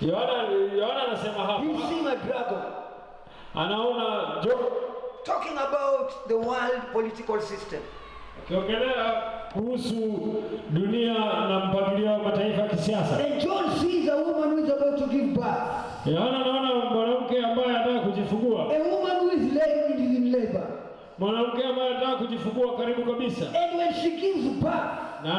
Yohana anasema hapa he's seeing a dragon anaona talking about the world political system. akiongelea kuhusu dunia na mpangilio wa mataifa ya kisiasa. And John sees a woman who is about to give birth. Yohana anaona mwanamke ambaye anataka kujifungua. A woman who is in labor. Mwanamke ambaye anataka kujifungua karibu kabisa. And when she gives birth, Na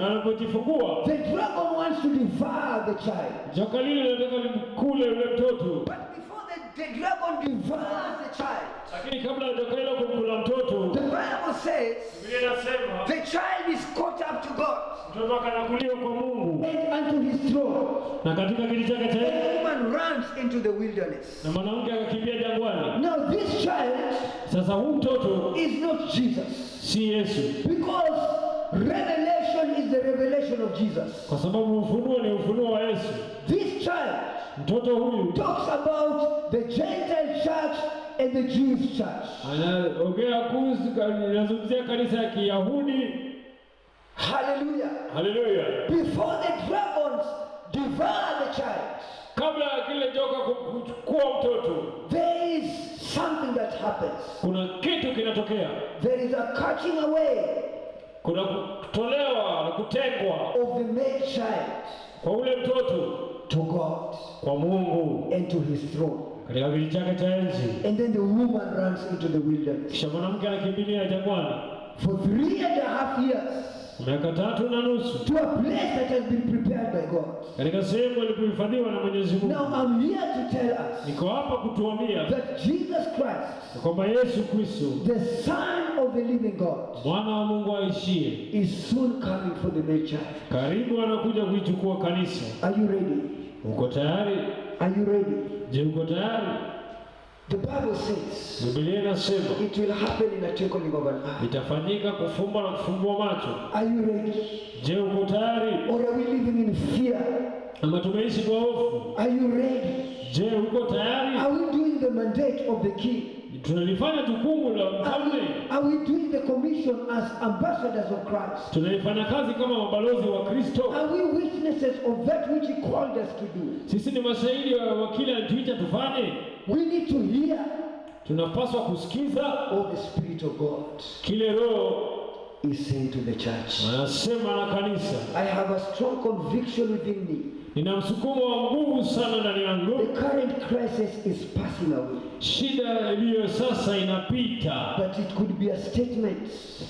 anapojifungua, the dragon wants to devour the child. joka lile linataka limkule yule mtoto. But before the dragon devours the child, Lakini kabla ya joka hilo kumkula mtoto, the Bible says Biblia inasema the child is caught up to God mtoto akanakuliwa kwa Mungu and unto his throne. na katika kiti chake cha The enzi, woman runs into the wilderness. na mwanamke akakimbia jangwani. Now this child Sasa huu mtoto is not Jesus, si Yesu, because revelation is the revelation of Jesus. kwa sababu ufunuo ni ufunuo wa Yesu. This child Mtoto huyu talks about the Gentile church and the Jewish church. anaongea kuhusu, anazungumzia kanisa ya Kiyahudi. Hallelujah. Haleluya! Before the dragons devour the child, Kabla ya kile joka kuchukua mtoto, there is something that happens. kuna kitu kinatokea. There is a catching away Kuna kutolewa na kutengwa of the male child kwa ule mtoto to God kwa Mungu and to his throne. katika kiti chake cha enzi. And then the woman runs into the wilderness. Kisha mwanamke anakimbilia jangwani For 3.5 years miaka 3.5 to a place that has been prepared by God. katika sehemu ilipohifadhiwa na Mwenyezi Mungu. Now I'm here to tell us Niko hapa kutuambia that Jesus Christ, kwamba Yesu Kristo, the Son of the living God, mwana wa Mungu aishie, is soon coming for the male child. karibu anakuja kuichukua kanisa. Are you ready? Uko tayari? Are you ready? Je, uko tayari? The Bible says Biblia inasema it will happen in a twinkling of an eye. itafanyika kufumba na kufumbua macho. Are you ready? Je, uko tayari? Or are we living in fear? Ama tumeishi kwa hofu? Are you ready? Je, uko tayari? Are we doing the mandate of the king? Tunalifanya jukumu la mfalme? Are we doing the commission as ambassadors of Christ? Tunaifanya kazi kama mabalozi wa Kristo? Are we witnesses of that which he called us to do? Sisi ni mashahidi wa kile alituita tufanye. We need to hear Tunapaswa kusikiza all the Spirit of God kile Roho is saying to the church. anasema na kanisa. I have a strong conviction within me. Nina msukumo wa nguvu sana ndani yangu. The current crisis is passing away. Shida iliyo sasa inapita, But it could be a statement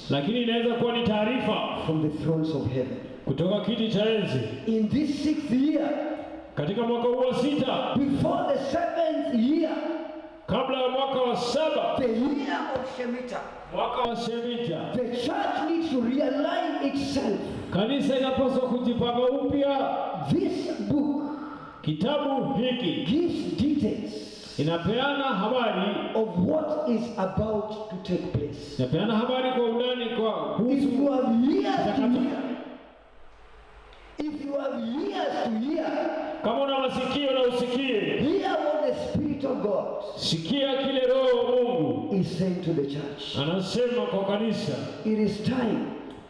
lakini inaweza kuwa ni taarifa from the thrones of heaven. kutoka kiti cha enzi. In this 6th year, Katika mwaka huu wa 6, before the 7th year, kabla ya mwaka wa 7, the year of Shemitah, mwaka wa Shemitah, the church needs to realign itself. kanisa inapaswa kujipanga upya. This book Kitabu hiki gives details inapeana habari, of what is about to take place. inapeana habari kwa undani kwa If you kuhusu have years to hear, if you have years to hear, Kama una masikio na usikie. hear what the Spirit of God Sikia kile Roho wa Mungu is saying to the church. anasema kwa kanisa. It is time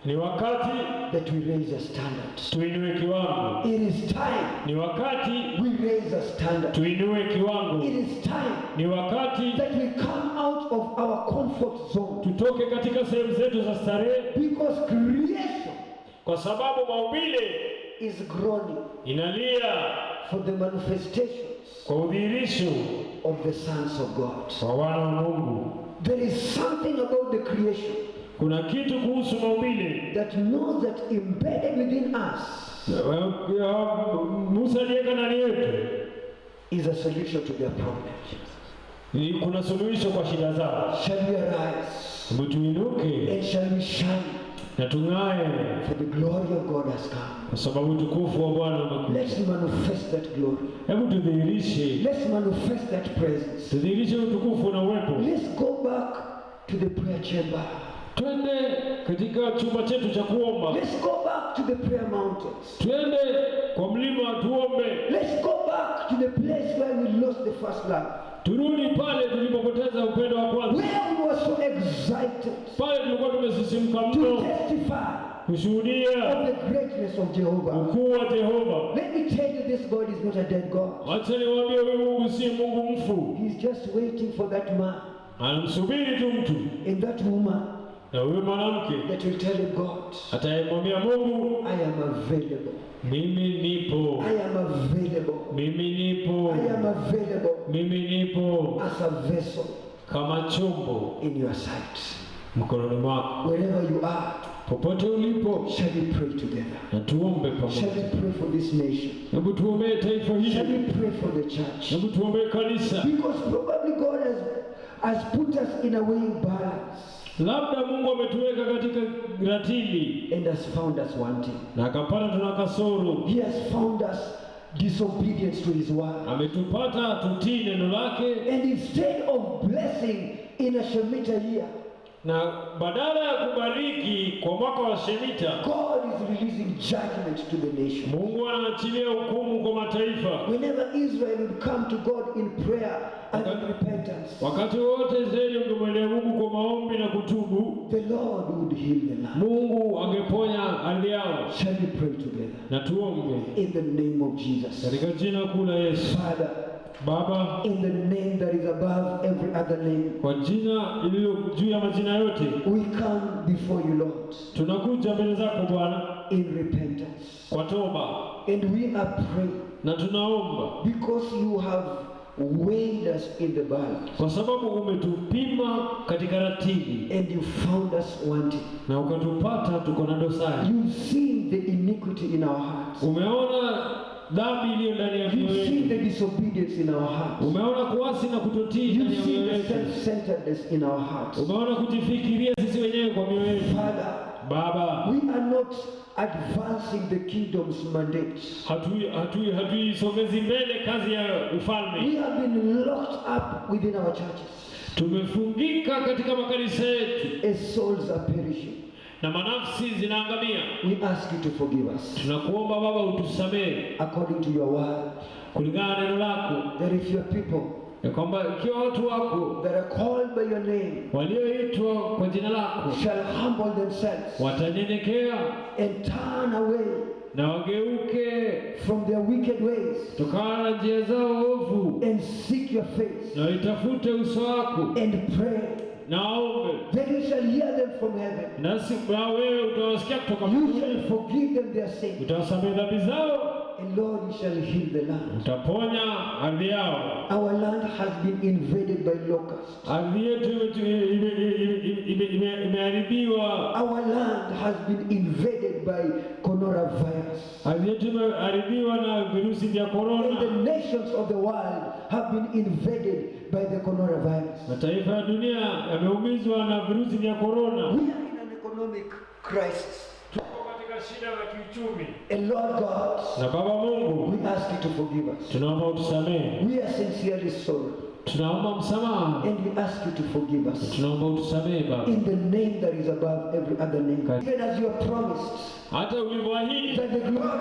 Ni wakati that we raise a standard. tuinue kiwango. It is time Ni wakati we raise a standard. tuinue kiwango. It is time Ni wakati that we come out of our comfort zone, tutoke katika sehemu zetu za starehe, because creation kwa sababu maumbile is groaning inalia for the manifestations kwa udhihirisho of the sons of God. wa wana wa Mungu. There is something about the creation Kuna kitu kuhusu maumbile. that knows that embedded within us Musa aliweka ndani yetu is a solution to their problem. kuna suluhisho kwa shida zao. Shall we arise Hebu tuinuke and shall we shine, na tung'ae, for the glory of God has come. kwa sababu utukufu wa Bwana umekuja. Let's manifest that glory. Hebu tudhihirishe, Let's manifest that presence. tudhihirishe utukufu na uwepo. Let's go back to the prayer chamber. Twende katika chumba chetu cha kuomba. Let's go back to the prayer mountains. Twende kwa mlima tuombe. Let's go back to the place where we lost the first love. Turudi pale tulipopoteza upendo wa kwanza. Where we were so excited Pale tulikuwa tumesisimka to mno testify kushuhudia of the greatness of Jehovah. ukuu wa Jehova. Let me tell you, this God is not a dead God. Acha niwaambie, wewe Mungu si Mungu mfu. He's just waiting for that man Anamsubiri tu mtu and that woman na huyo mwanamke that will tell him, God, atayemwambia Mungu, I am available. mimi nipo, I am available. mimi nipo, I am available mimi nipo as a vessel kama chombo in your sight. mkononi mwako. Wherever you are, Popote ulipo, shall we pray together? na tuombe Shall pamoja. we pray for this nation? Hebu tuombee taifa Shall hili. we pray for the church? Hebu tuombee kanisa. Because probably God has put us in a weighing balance Labda Mungu ametuweka katika ratili and has found us wanting. na akapata tuna kasoro. He has found us disobedience to his word. Ametupata tutii neno lake, And instead of blessing in a Shemitah year, na badala ya kubariki kwa mwaka wa Shemitah, God is releasing judgment to the nation. Mungu anaachilia hukumu kwa mataifa. Whenever Israel would come to God in prayer and in repentance, Wakati wote Israeli ungemwendea Mungu kwa maombi na kutubu, the Lord would heal the land. Mungu angeponya ardhi yao. Shall we pray together? Na tuombe In the name of Jesus. katika jina kuu la Yesu. Father, Baba, in the name that is above every other name, kwa jina lililo juu ya majina yote, we come before you, Lord, tunakuja mbele zako Bwana in repentance. kwa toba, And we are praying na tunaomba because you have weighed us in the balance kwa sababu umetupima katika ratili and you found us wanting. na ukatupata tuko na dosari. You've seen the iniquity in our hearts. Umeona dhambi iliyo ndani ya mioyo You've seen the yetu. disobedience in our hearts. Umeona kuasi na kutotii ndani You've ya seen mioyo the yetu. self-centeredness in our hearts. Umeona kujifikiria sisi wenyewe kwa mioyo yetu. Father, Baba, we are not advancing the kingdom's mandate. hatuisogezi mbele kazi ya ufalme. We have been locked up within our churches Tumefungika katika makanisa yetu as souls are perishing. na manafsi zinaangamia. We ask you to forgive us Tunakuomba Baba utusamehe according to your word, kulingana na neno lako, that if your people ya kwamba ikiwa watu wako that are called by your name walioitwa kwa jina lako shall humble themselves watanyenyekea and turn away na wageuke from their wicked ways tokana na njia zao ovu and seek your face na itafute uso wako and pray, na waombe, then you shall hear them from heaven. nasi na wewe utawasikia kutoka You mbinguni, shall forgive them their sins, utawasamehe dhambi zao, and Lord, you shall heal the land. utaponya ardhi yao. Our land has been invaded by locusts. Ardhi yetu imeharibiwa. Our land has been invaded by coronavirus. Ardhi yetu imeharibiwa na virusi vya And korona. the nations of the world have been invaded by the coronavirus. Mataifa ya dunia yameumizwa na virusi vya korona. We are in an economic crisis. Tuko katika shida za kiuchumi. And Lord God, Na Baba Mungu, we ask you to forgive us. tunaomba utusamehe. We are sincerely sorry. Tunaomba msamaha. And we ask you to forgive us. Tunaomba utusamehe Baba. In the name that is above every other name. Even as you have promised Hata ulivyoahidi that the glory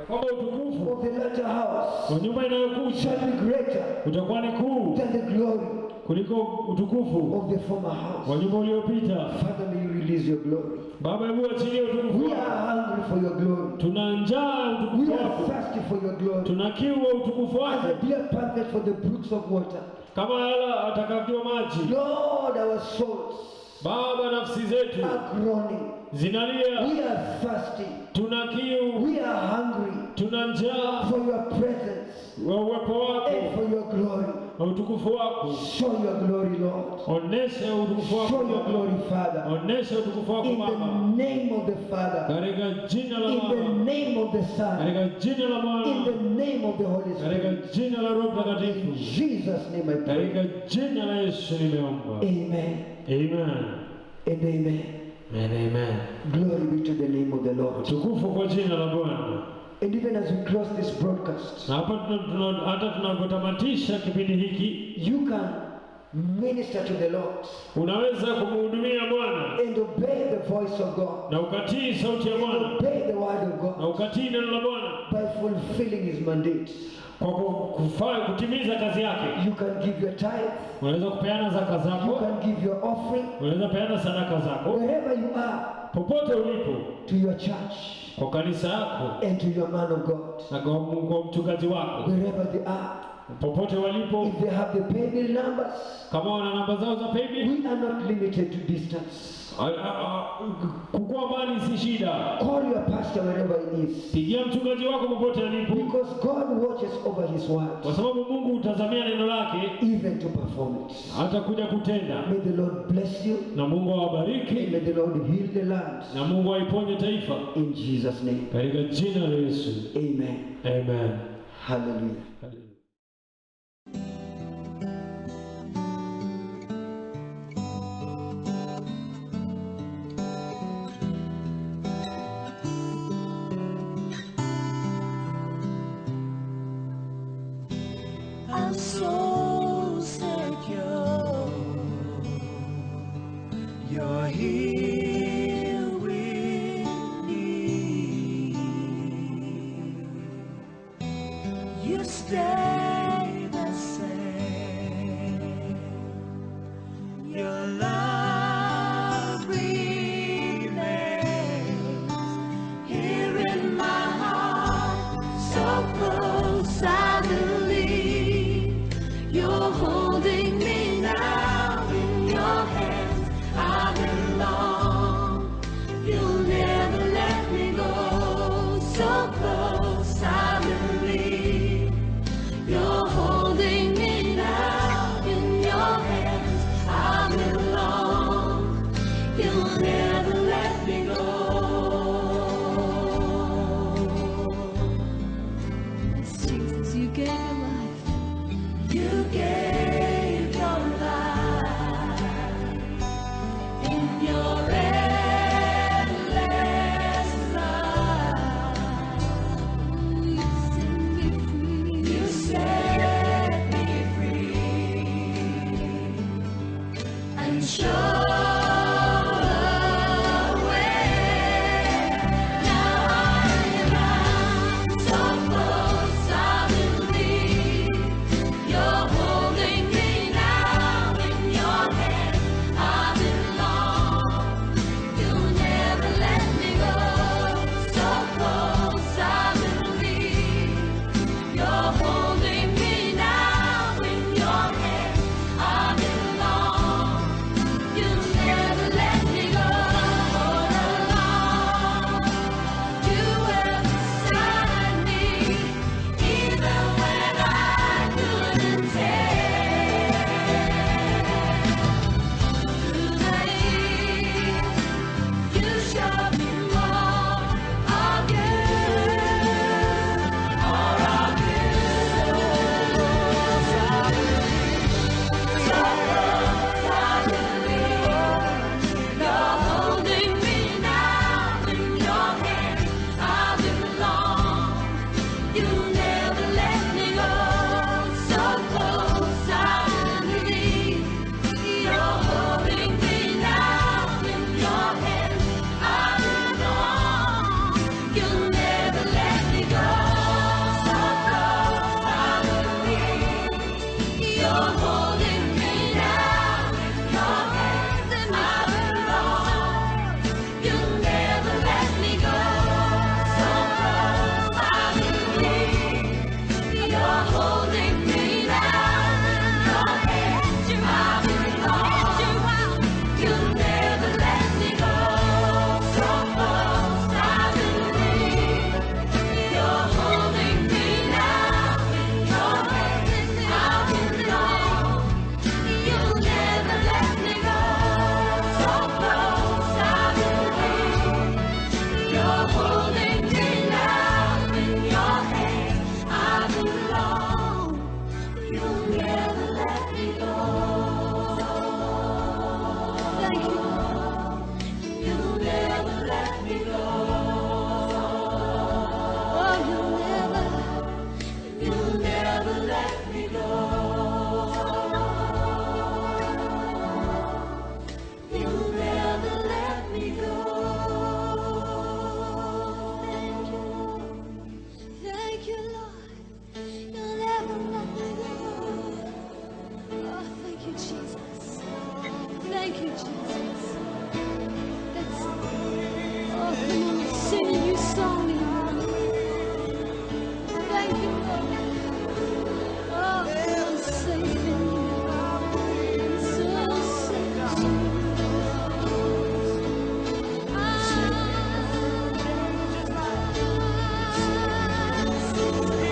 kwamba utukufu of the latter house wa nyumba inayokuja shall be greater utakuwa ni kuu than the glory kuliko utukufu of the former house. wa nyumba uliopita. Father, may you release your glory. Baba, hebu achilie utukufu We wako. are hungry for your glory. Tuna njaa We utukufu are wako. thirsty for your glory. Tuna kiu wa utukufu As wako. a deer panteth for the brooks of water. Kama yala atakavyo maji. Lord, our souls Baba, nafsi zetu are groaning. zinalia. We are thirsty. Tuna kiu. We are hungry Tuna njaa for your presence wa uwepo wako and for your glory. na utukufu wako. Show your glory, Lord. Onesha utukufu wako. Show your glory, Father. Onesha utukufu wako In the Baba. name of the Father. Katika jina la In the Baba. name of the Son. Katika jina la In Mwana. the name of the Holy Katika Spirit. jina la Roho In Mtakatifu. Jesus' name I pray. Katika jina la Yesu nimeomba. Amen Amen. and amen. Amen. Amen. Glory be to the name of the Lord. Tukufu kwa jina la Bwana. And even as we close this broadcast, Na hapa hata tunapotamatisha kipindi hiki, you can minister to the Lord unaweza kumhudumia Bwana and obey the voice of God, na ukatii sauti ya and Bwana obey the word of na God ukatii neno la Bwana by fulfilling His mandate. kwa kutimiza kazi yake. You can give your tithe, Unaweza kupeana zaka you zako, can give your offering, unaweza peana sadaka zako wherever you are, popote ulipo, to your church kwa kanisa yako and to your man of God, na kwa mchungaji wako, wherever they are. popote walipo. If they have the paybill numbers, Kama wana namba zao za paybill, we are not limited to distance. kukua mbali si shida. Call your pastor wherever he is, Pigia mchungaji wako popote alipo, because God watches over His kwa word, sababu Mungu hutazamia neno lake even to perform it. hata kuja kutenda. May the Lord bless you, Na Mungu and awabariki, may the Lord heal the land. na Mungu aiponye taifa In Jesus' name, katika jina la Yesu. amen. Amen. Hallelujah. I'm so secure. You're here with me. You stay the same. Your love remains here in my heart, so close I believe you're holding me now in your hands. I belong. You'll never let me go. So